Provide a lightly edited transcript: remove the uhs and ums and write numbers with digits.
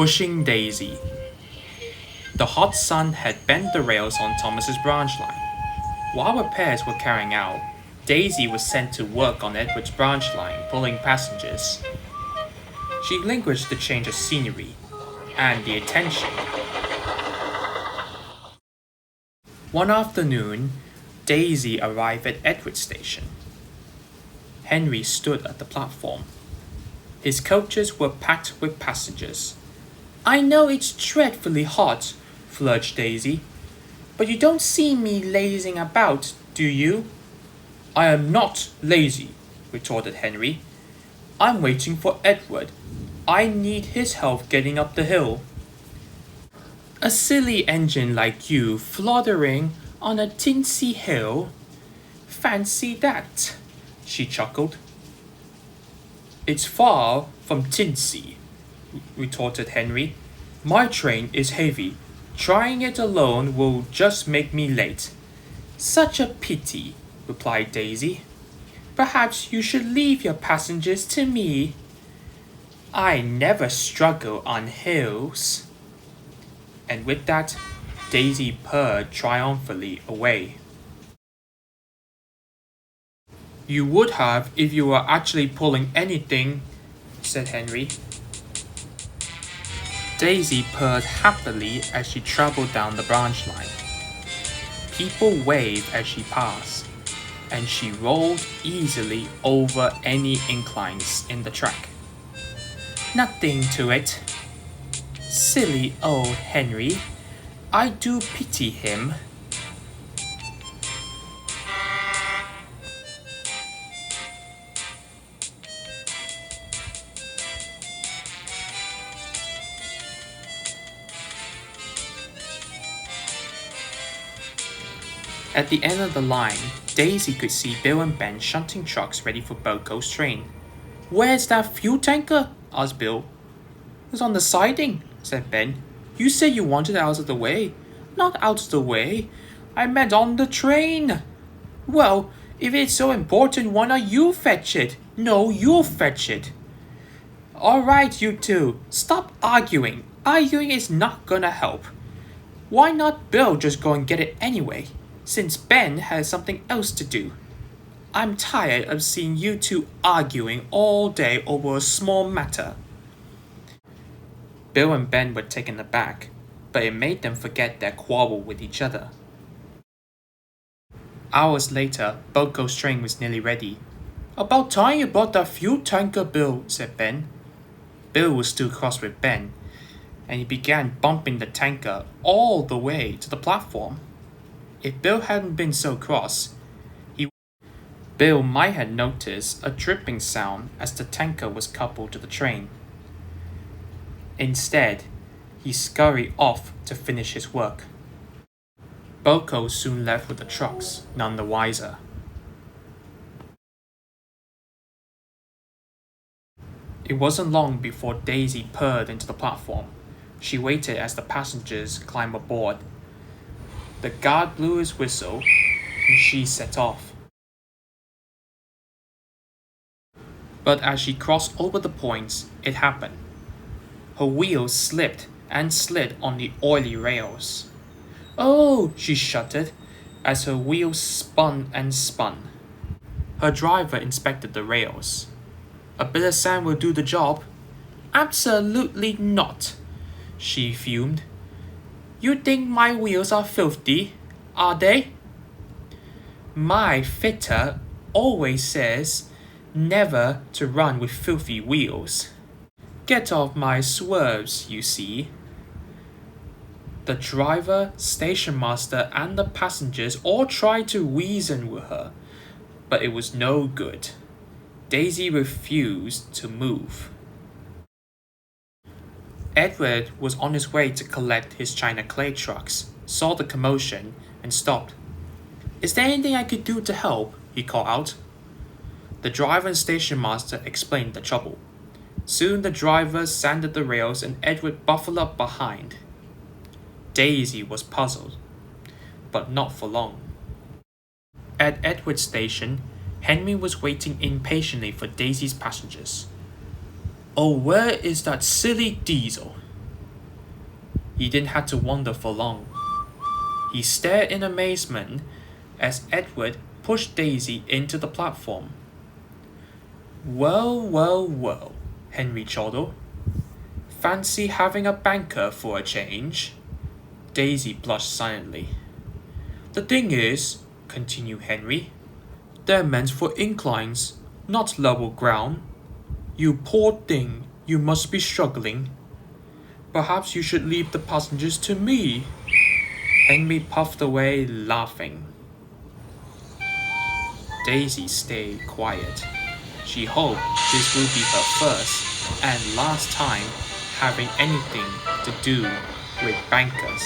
pushing Daisy. The hot sun had bent the rails on Thomas's branch line. While repairs were carrying out, Daisy was sent to work on Edward's branch line, pulling passengers. She languished the change of scenery and the attention. One afternoon, Daisy arrived at Edward's station. Henry stood at the platform. His coaches were packed with passengers. "I know it's dreadfully hot," flirted Daisy, "but you don't see me lazing about, do you?" "I am not lazy," retorted Henry. "I'm waiting for Edward. I need his help getting up the hill." "A silly engine like you floundering on a tinsy hill? Fancy that," she chuckled. "It's far from tinsy," retorted Henry. "My train is heavy. Trying it alone will just make me late." "Such a pity," replied Daisy. "Perhaps you should leave your passengers to me." "I never struggle on hills." And with that, Daisy purred triumphantly away. "You would have if you were actually pulling anything," said Henry. Daisy purred happily as she traveled down the branch line. People waved as she passed, and she rolled easily over any inclines in the track. "Nothing to it." "Silly old Henry. I do pity him." At the end of the line, Daisy could see Bill and Ben shunting trucks ready for Boco's train. "Where's that fuel tanker?" asked Bill. "It's on the siding," said Ben. "You said you wanted it out of the way." "Not out of the way. I meant on the train." "Well, if it's so important, why not you fetch it?" "No, you'll fetch it." "Alright, you two. Stop arguing. Arguing is not gonna help. Why not Bill just go and get it anyway, since Ben has something else to do? I'm tired of seeing you two arguing all day over a small matter." Bill and Ben were taken aback, but it made them forget their quarrel with each other. Hours later, Boco's train was nearly ready. "About time you brought that fuel tanker, Bill," said Ben. Bill was still cross with Ben, and he began bumping the tanker all the way to the platform. If Bill hadn't been so cross, Bill might have noticed a dripping sound as the tanker was coupled to the train. Instead, he scurried off to finish his work. Boco soon left with the trucks, none the wiser. It wasn't long before Daisy purred into the platform. She waited as the passengers climbed aboard. The guard blew his whistle, and she set off. But as she crossed over the points, it happened. Her wheels slipped and slid on the oily rails. "Oh!" she shuddered as her wheels spun and spun. Her driver inspected the rails. "A bit of sand will do the job." "Absolutely not," she fumed. "You think my wheels are filthy, are they?" "My fitter always says never to run with filthy wheels. Get off my swerves, you see." The driver, station master, and the passengers all tried to reason with her, but it was no good. Daisy refused to move. Edward was on his way to collect his china clay trucks, saw the commotion, and stopped. "Is there anything I could do to help?" he called out. The driver and station master explained the trouble. Soon the driver sanded the rails and Edward buffeted up behind. Daisy was puzzled, but not for long. At Edward's station, Henry was waiting impatiently for Daisy's passengers. "Oh, where is that silly diesel?" He didn't have to wonder for long. He stared in amazement as Edward pushed Daisy into the platform. Well, well, well, Henry chortled. Fancy having a banker for a change? Daisy blushed silently. The thing is, continued Henry, they're meant for inclines, not level ground. You poor thing, you must be struggling. Perhaps you should leave the passengers to me. Henry puffed away, laughing. Daisy stayed quiet. She hoped this would be her first and last time having anything to do with bankers.